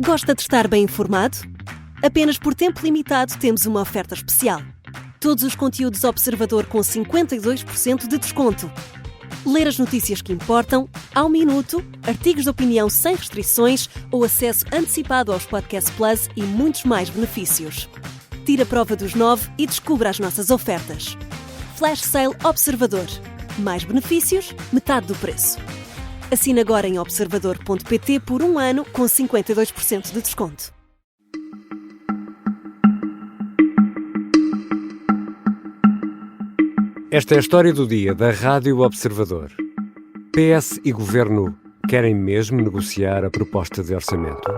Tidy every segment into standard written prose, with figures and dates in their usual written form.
Gosta de estar bem informado? Apenas por tempo limitado temos uma oferta especial. Todos os conteúdos Observador com 52% de desconto. Ler as notícias que importam, ao minuto, artigos de opinião sem restrições ou acesso antecipado aos Podcast Plus e muitos mais benefícios. Tire a prova dos 9 e descubra as nossas ofertas. Flash Sale Observador. Mais benefícios, metade do preço. Assine agora em observador.pt por 1 ano com 52% de desconto. Esta é a história do dia da Rádio Observador. PS e Governo querem mesmo negociar a proposta de orçamento?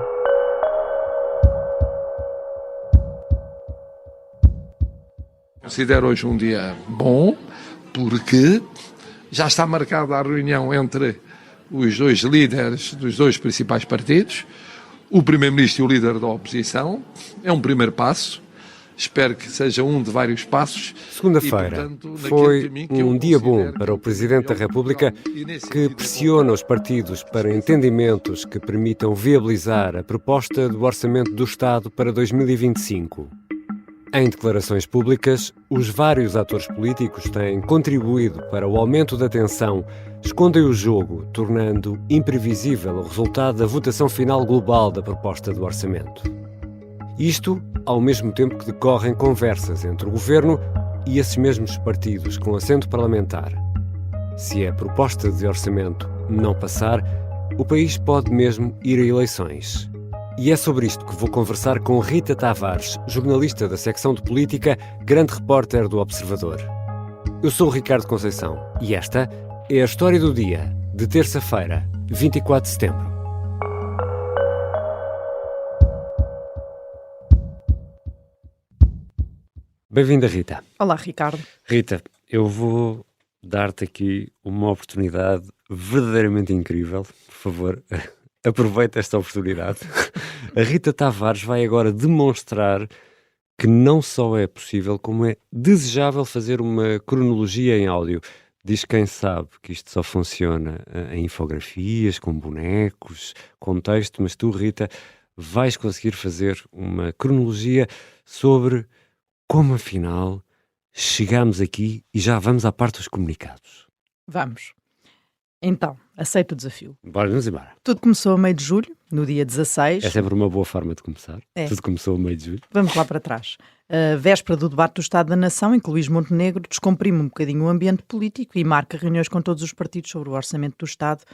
Considero hoje um dia bom, porque já está marcada a reunião entre os dois líderes dos dois principais partidos, o Primeiro-Ministro e o líder da oposição. É um primeiro passo, espero que seja um de vários passos. Segunda-feira foi um dia bom para o Presidente da República, que pressiona os partidos para entendimentos que permitam viabilizar a proposta do Orçamento do Estado para 2025. Em declarações públicas, os vários atores políticos têm contribuído para o aumento da tensão, escondem o jogo, tornando imprevisível o resultado da votação final global da proposta do orçamento. Isto ao mesmo tempo que decorrem conversas entre o Governo e esses mesmos partidos com assento parlamentar. Se a proposta de orçamento não passar, o país pode mesmo ir a eleições. E é sobre isto que vou conversar com Rita Tavares, jornalista da secção de política, grande repórter do Observador. Eu sou o Ricardo Conceição e esta é a história do dia de terça-feira, 24 de setembro. Bem-vinda, Rita. Olá, Ricardo. Rita, eu vou dar-te aqui uma oportunidade verdadeiramente incrível. Por favor, aproveita esta oportunidade. A Rita Tavares vai agora demonstrar que não só é possível, como é desejável fazer uma cronologia em áudio. Diz quem sabe que isto só funciona em infografias, com bonecos, com texto, mas tu, Rita, vais conseguir fazer uma cronologia sobre como, afinal, chegamos aqui e já vamos à parte dos comunicados. Vamos. Então, aceito o desafio. Vamos embora. Tudo começou a meio de julho, no dia 16. É sempre uma boa forma de começar. É. Tudo começou a meio de julho. Vamos lá para trás. A véspera do debate do Estado da Nação, em que Luís Montenegro descomprime um bocadinho o ambiente político e marca reuniões com todos os partidos sobre o orçamento do Estado.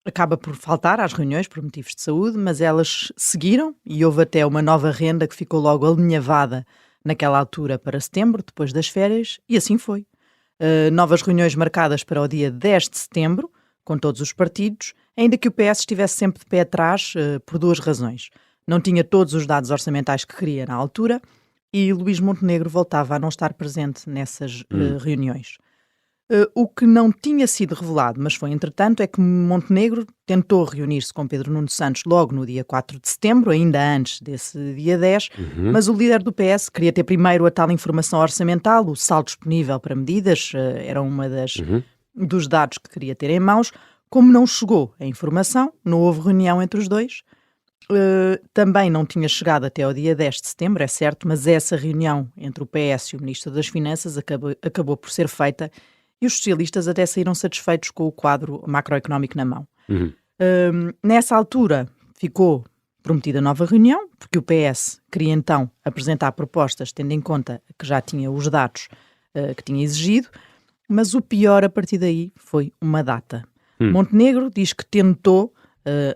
Acaba por faltar às reuniões por motivos de saúde, mas elas seguiram e houve até uma nova renda que ficou logo alinhavada naquela altura para setembro, depois das férias, e assim foi. Novas reuniões marcadas para o dia 10 de setembro, com todos os partidos, ainda que o PS estivesse sempre de pé atrás, por duas razões. Não tinha todos os dados orçamentais que queria na altura e Luís Montenegro voltava a não estar presente nessas reuniões. O que não tinha sido revelado, mas foi entretanto, é que Montenegro tentou reunir-se com Pedro Nuno Santos logo no dia 4 de setembro, ainda antes desse dia 10, mas o líder do PS queria ter primeiro a tal informação orçamental, o saldo disponível para medidas, era uma dos dados que queria ter em mãos. Como não chegou a informação, não houve reunião entre os dois. Também não tinha chegado até ao dia 10 de setembro, é certo, mas essa reunião entre o PS e o Ministro das Finanças acabou por ser feita e os socialistas até saíram satisfeitos com o quadro macroeconómico na mão. Nessa altura ficou prometida nova reunião, porque o PS queria então apresentar propostas tendo em conta que já tinha os dados que tinha exigido, mas o pior a partir daí foi uma data. Montenegro diz que tentou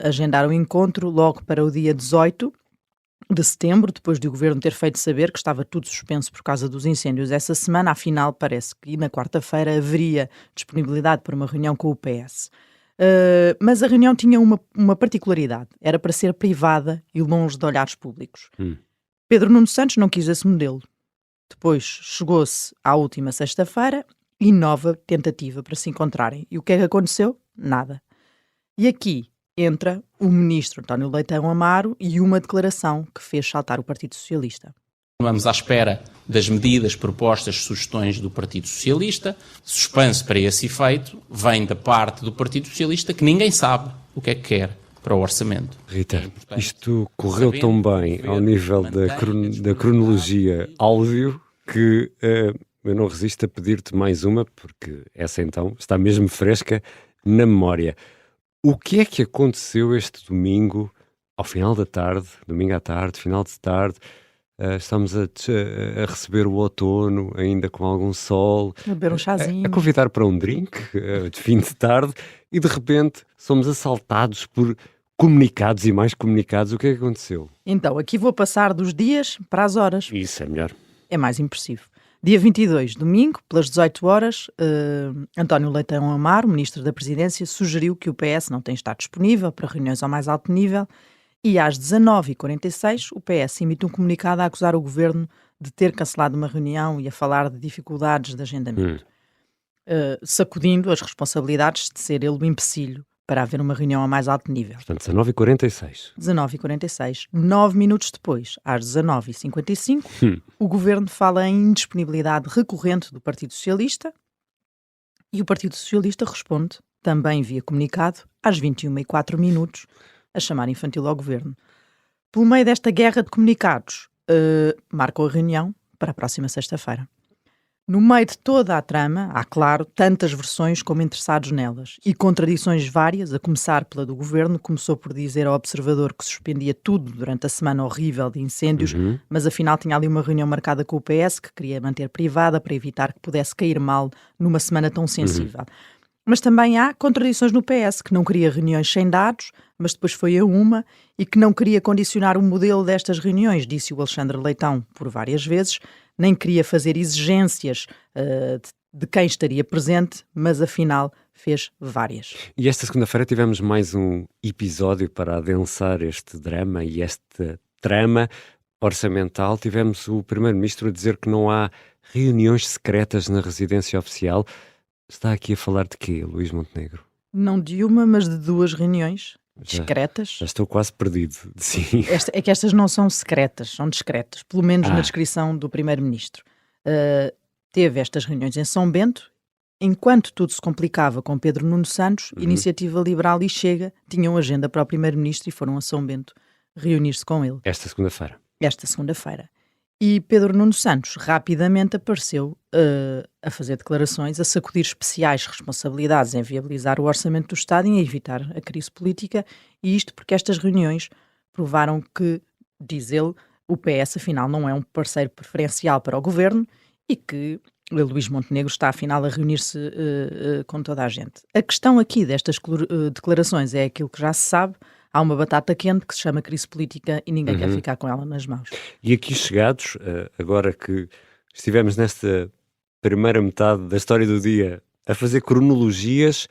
agendar o encontro logo para o dia 18 de setembro, depois de o Governo ter feito saber que estava tudo suspenso por causa dos incêndios essa semana. Afinal, parece que na quarta-feira haveria disponibilidade para uma reunião com o PS. Mas a reunião tinha uma particularidade. Era para ser privada e longe de olhares públicos. Pedro Nuno Santos não quis esse modelo. Depois chegou-se à última sexta-feira e nova tentativa para se encontrarem. E o que é que aconteceu? Nada. E aqui entra o ministro António Leitão Amaro e uma declaração que fez saltar o Partido Socialista. Vamos à espera das medidas, propostas, sugestões do Partido Socialista. Suspense para esse efeito vem da parte do Partido Socialista que ninguém sabe o que é que quer. para o orçamento. Rita, isto correu tão bem ao nível da cronologia áudio que eu não resisto a pedir-te mais uma, porque essa então está mesmo fresca na memória. O que é que aconteceu este domingo, ao final da tarde, domingo à tarde, final de tarde? Estamos a receber o outono, ainda com algum sol, a beber um chazinho, a convidar para um drink de fim de tarde, e de repente somos assaltados por comunicados e mais comunicados. O que é que aconteceu? Então, aqui vou passar dos dias para as horas. Isso é melhor. É mais impressivo. Dia 22, domingo, pelas 18 horas, António Leitão Amaro, Ministro da Presidência, sugeriu que o PS não tem estado disponível para reuniões ao mais alto nível. E às 19h46 o PS emite um comunicado a acusar o Governo de ter cancelado uma reunião e a falar de dificuldades de agendamento, sacudindo as responsabilidades de ser ele o empecilho para haver uma reunião a mais alto nível. Portanto, 19h46. 19h46. 9 minutos depois, às 19h55, o Governo fala em indisponibilidade recorrente do Partido Socialista e o Partido Socialista responde, também via comunicado, às 21h04, a chamar infantil ao Governo. Pelo meio desta guerra de comunicados, marcou a reunião para a próxima sexta-feira. No meio de toda a trama, há, claro, tantas versões como interessados nelas e contradições várias, a começar pela do Governo. Começou por dizer ao Observador que suspendia tudo durante a semana horrível de incêndios, mas afinal tinha ali uma reunião marcada com o PS que queria manter privada para evitar que pudesse cair mal numa semana tão sensível. Mas também há contradições no PS, que não queria reuniões sem dados, mas depois foi a uma, e que não queria condicionar o modelo destas reuniões, disse o Alexandre Leitão por várias vezes, nem queria fazer exigências de quem estaria presente, mas afinal fez várias. E esta segunda-feira tivemos mais um episódio para adensar este drama e esta trama orçamental. Tivemos o Primeiro-Ministro a dizer que não há reuniões secretas na residência oficial. Está aqui a falar de quê, Luís Montenegro? Não de uma, mas de duas reuniões discretas. Já estou quase perdido. Sim. É que estas não são secretas, são discretas, pelo menos na descrição do Primeiro-Ministro. Teve estas reuniões em São Bento, enquanto tudo se complicava com Pedro Nuno Santos, Iniciativa Liberal e Chega tinham agenda para o Primeiro-Ministro e foram a São Bento reunir-se com ele. Esta segunda-feira. E Pedro Nuno Santos rapidamente apareceu a fazer declarações, a sacudir especiais responsabilidades em viabilizar o orçamento do Estado e em evitar a crise política, e isto porque estas reuniões provaram que, diz ele, o PS afinal não é um parceiro preferencial para o Governo e que Luís Montenegro está afinal a reunir-se com toda a gente. A questão aqui destas declarações é aquilo que já se sabe. Há uma batata quente que se chama crise política e ninguém quer ficar com ela nas mãos. E aqui chegados, agora que estivemos nesta primeira metade da história do dia a fazer cronologias,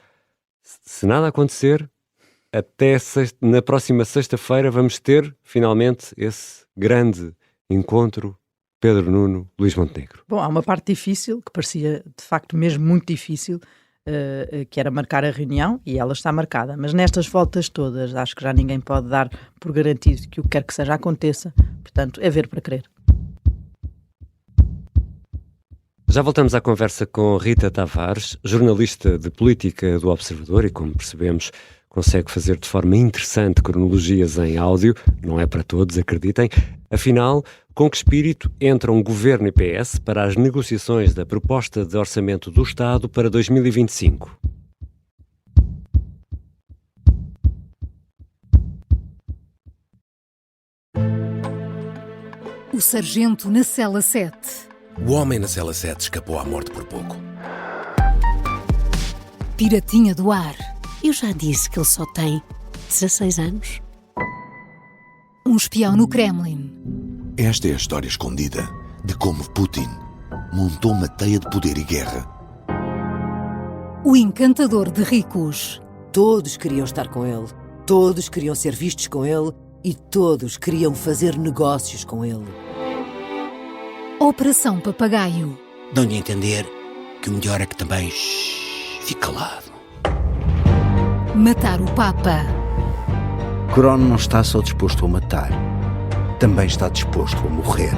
se nada acontecer, até na próxima sexta-feira vamos ter finalmente esse grande encontro Pedro Nuno, Luís Montenegro. Bom, há uma parte difícil, que parecia de facto mesmo muito difícil, que era marcar a reunião, e ela está marcada, mas nestas voltas todas acho que já ninguém pode dar por garantido que o que quer que seja aconteça, portanto é ver para crer. Já voltamos à conversa com Rita Tavares, jornalista de política do Observador, e como percebemos consegue fazer de forma interessante cronologias em áudio, não é para todos, acreditem. Afinal, com que espírito entram Governo e PS para as negociações da proposta de orçamento do Estado para 2025? O sargento na cela 7. O homem na cela 7 escapou à morte por pouco. Piratinha do ar. Eu já disse que ele só tem 16 anos. Um espião no Kremlin. Esta é a história escondida de como Putin montou uma teia de poder e guerra. O encantador de ricos. Todos queriam estar com ele, todos queriam ser vistos com ele e todos queriam fazer negócios com ele. Operação Papagaio. Dão-lhe a entender que o melhor é que também fique calado. Matar o Papa. Crono não está só disposto a matar, também está disposto a morrer.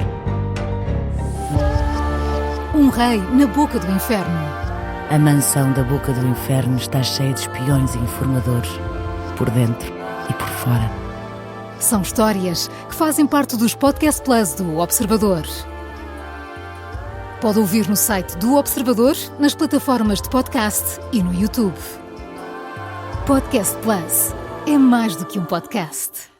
Um rei na boca do inferno. A mansão da boca do inferno está cheia de espiões e informadores. Por dentro, e por fora. São histórias que fazem parte dos Podcast Plus do Observador. Pode ouvir no site do Observador, nas plataformas de podcast e no YouTube. Podcast Plus é mais do que um podcast.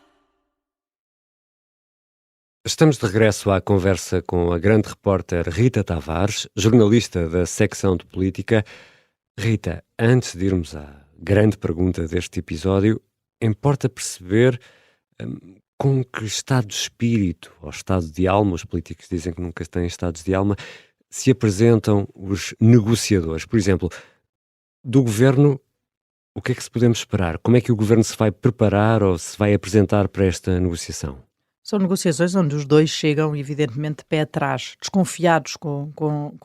Estamos de regresso à conversa com a grande repórter Rita Tavares, jornalista da secção de política. Rita, antes de irmos à grande pergunta deste episódio, importa perceber com que estado de espírito ou estado de alma, os políticos dizem que nunca têm estados de alma, se apresentam os negociadores. Por exemplo, do governo, o que é que se podemos esperar? Como é que o governo se vai preparar ou se vai apresentar para esta negociação? São negociações onde os dois chegam, evidentemente, de pé atrás, desconfiados com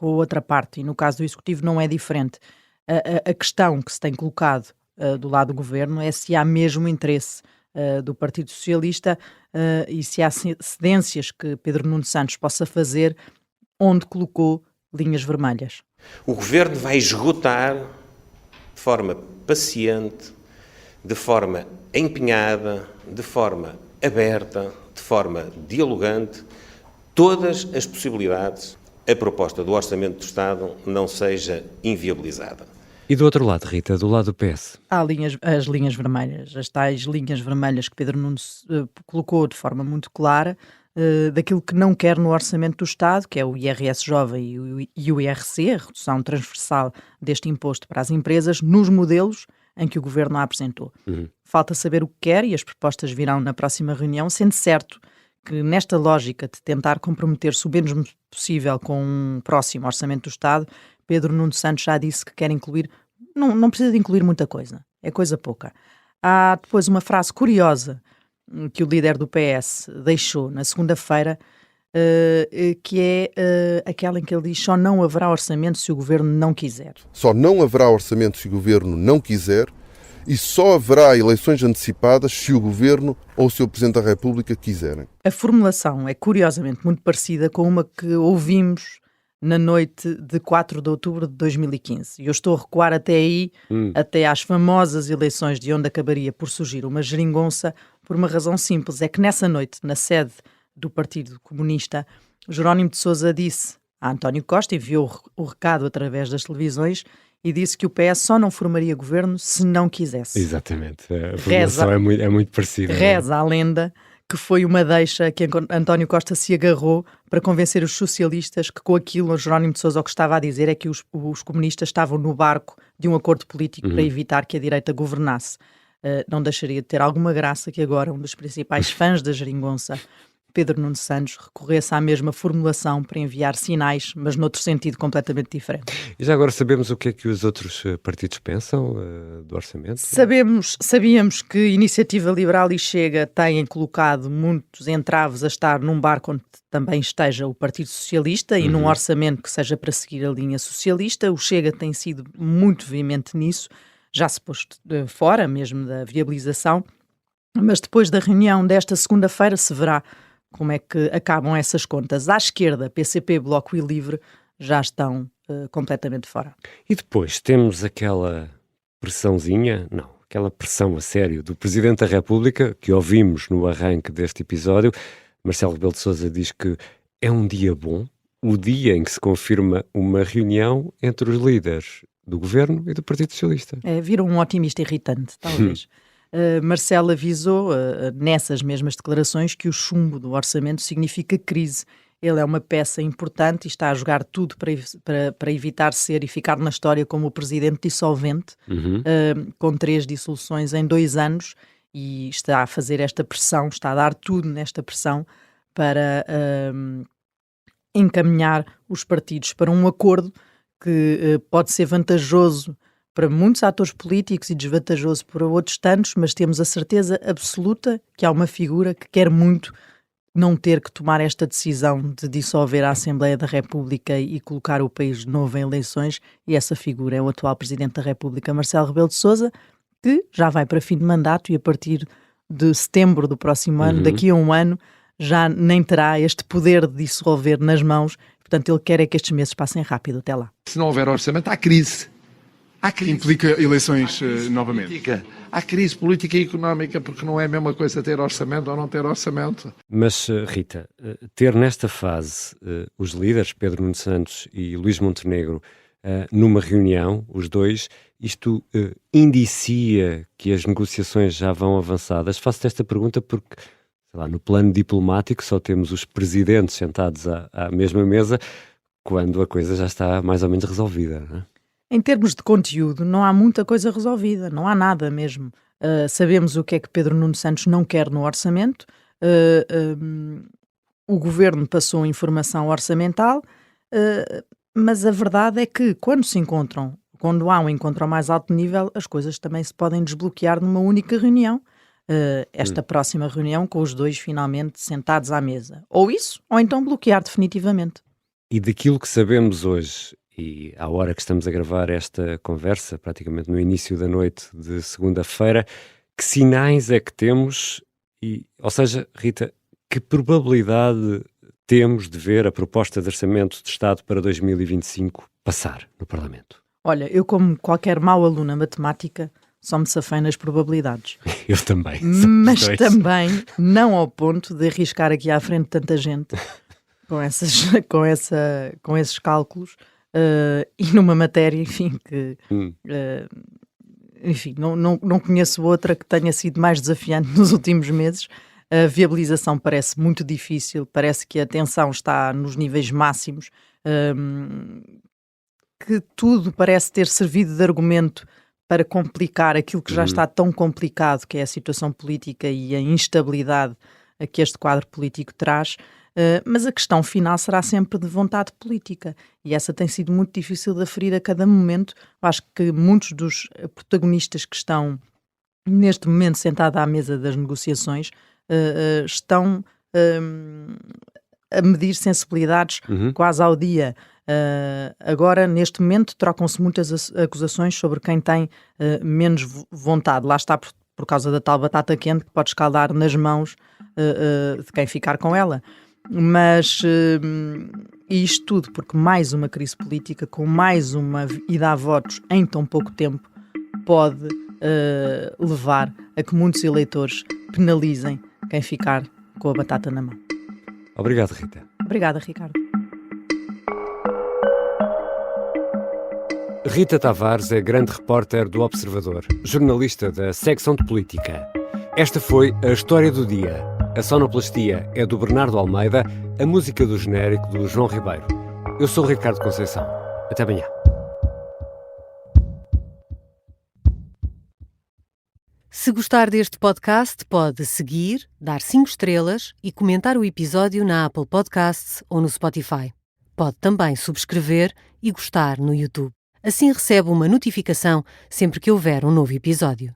a outra parte, e no caso do Executivo não é diferente. A questão que se tem colocado do lado do Governo é se há mesmo interesse do Partido Socialista e se há cedências que Pedro Nuno Santos possa fazer onde colocou linhas vermelhas. O Governo vai esgotar de forma paciente, de forma empenhada, de forma aberta, de forma dialogante, todas as possibilidades, a proposta do Orçamento do Estado não seja inviabilizada. E do outro lado, Rita, do lado do PS? Há as linhas vermelhas, as tais linhas vermelhas que Pedro Nuno colocou de forma muito clara, daquilo que não quer no Orçamento do Estado, que é o IRS jovem e o IRC, a redução transversal deste imposto para as empresas, nos modelos em que o Governo a apresentou. Falta saber o que quer e as propostas virão na próxima reunião, sendo certo que nesta lógica de tentar comprometer-se o menos possível com um próximo Orçamento do Estado, Pedro Nuno Santos já disse que quer incluir, não precisa de incluir muita coisa, é coisa pouca. Há depois uma frase curiosa que o líder do PS deixou na segunda-feira, que é aquela em que ele diz: só não haverá orçamento se o Governo não quiser. Só não haverá orçamento se o Governo não quiser e só haverá eleições antecipadas se o Governo ou o Sr. Presidente da República quiserem. A formulação é curiosamente muito parecida com uma que ouvimos na noite de 4 de outubro de 2015. E eu estou a recuar até aí, até às famosas eleições de onde acabaria por surgir uma geringonça, por uma razão simples. É que nessa noite, na sede do Partido Comunista, Jerónimo de Sousa disse a António Costa, enviou o recado através das televisões e disse que o PS só não formaria governo se não quisesse. Exatamente. A formulação é muito parecida. Reza a lenda que foi uma deixa que António Costa se agarrou para convencer os socialistas que com aquilo, Jerónimo de Sousa o que estava a dizer é que os comunistas estavam no barco de um acordo político para evitar que a direita governasse. Não deixaria de ter alguma graça que agora um dos principais fãs da geringonça, Pedro Nuno Santos, recorresse à mesma formulação para enviar sinais, mas noutro sentido completamente diferente. E já agora sabemos o que é que os outros partidos pensam do orçamento? Sabíamos que Iniciativa Liberal e Chega têm colocado muitos entraves a estar num barco onde também esteja o Partido Socialista e num orçamento que seja para seguir a linha socialista. O Chega tem sido muito veemente nisso, já se posto fora mesmo da viabilização, mas depois da reunião desta segunda-feira se verá como é que acabam essas contas. À esquerda, PCP, Bloco e Livre já estão completamente fora. E depois temos aquela pressãozinha, aquela pressão a sério do Presidente da República, que ouvimos no arranque deste episódio. Marcelo Rebelo de Sousa diz que é um dia bom, o dia em que se confirma uma reunião entre os líderes do Governo e do Partido Socialista. Vira um otimista irritante, talvez. Marcelo avisou nessas mesmas declarações que o chumbo do orçamento significa crise. Ele é uma peça importante e está a jogar tudo para evitar ser e ficar na história como o presidente dissolvente, com 3 dissoluções em 2 anos, e está a fazer esta pressão, está a dar tudo nesta pressão para encaminhar os partidos para um acordo que pode ser vantajoso para muitos atores políticos e desvantajoso para outros tantos, mas temos a certeza absoluta que há uma figura que quer muito não ter que tomar esta decisão de dissolver a Assembleia da República e colocar o país de novo em eleições, e essa figura é o atual Presidente da República, Marcelo Rebelo de Sousa, que já vai para fim de mandato e a partir de setembro do próximo ano, daqui a um ano, já nem terá este poder de dissolver nas mãos. Portanto, ele quer é que estes meses passem rápido até lá. Se não houver orçamento, há crise. implica eleições novamente. Há crise política e económica, porque não é a mesma coisa ter orçamento ou não ter orçamento. Mas, Rita, ter nesta fase os líderes, Pedro Nuno Santos e Luís Montenegro, numa reunião, os dois, isto indicia que as negociações já vão avançadas? Faço-te esta pergunta porque, sei lá, no plano diplomático só temos os presidentes sentados à mesma mesa quando a coisa já está mais ou menos resolvida, não é? Em termos de conteúdo, não há muita coisa resolvida, não há nada mesmo. Sabemos o que é que Pedro Nuno Santos não quer no orçamento. O governo passou informação orçamental, mas a verdade é que quando há um encontro ao mais alto nível, as coisas também se podem desbloquear numa única reunião. Esta próxima reunião com os dois finalmente sentados à mesa. Ou isso, ou então bloquear definitivamente. E daquilo que sabemos hoje, e à hora que estamos a gravar esta conversa, praticamente no início da noite de segunda-feira, que sinais é que temos? Ou seja, Rita, que probabilidade temos de ver a proposta de orçamento de Estado para 2025 passar no Parlamento? Olha, eu como qualquer mau aluna matemática, só me safei nas probabilidades. Eu também. Mas também não ao ponto de arriscar aqui à frente tanta gente com esses cálculos. E numa matéria, enfim, que enfim, não conheço outra que tenha sido mais desafiante nos últimos meses. A viabilização parece muito difícil, parece que a tensão está nos níveis máximos, que tudo parece ter servido de argumento para complicar aquilo que já está tão complicado, que é a situação política e a instabilidade a que este quadro político traz. Mas a questão final será sempre de vontade política, e essa tem sido muito difícil de aferir a cada momento. Eu acho que muitos dos protagonistas que estão neste momento sentados à mesa das negociações estão a medir sensibilidades quase ao dia. Agora, neste momento, trocam-se muitas acusações sobre quem tem menos vontade. Lá está por causa da tal batata quente que pode escaldar nas mãos de quem ficar com ela. Mas isto tudo porque mais uma crise política, com mais uma ida a votos em tão pouco tempo, pode levar a que muitos eleitores penalizem quem ficar com a batata na mão. Obrigado, Rita. Obrigada, Ricardo. Rita Tavares é grande repórter do Observador, jornalista da secção de política. Esta foi a História do Dia. A sonoplastia é do Bernardo Almeida, a música do genérico do João Ribeiro. Eu sou o Ricardo Conceição. Até amanhã. Se gostar deste podcast, pode seguir, dar 5 estrelas e comentar o episódio na Apple Podcasts ou no Spotify. Pode também subscrever e gostar no YouTube. Assim recebe uma notificação sempre que houver um novo episódio.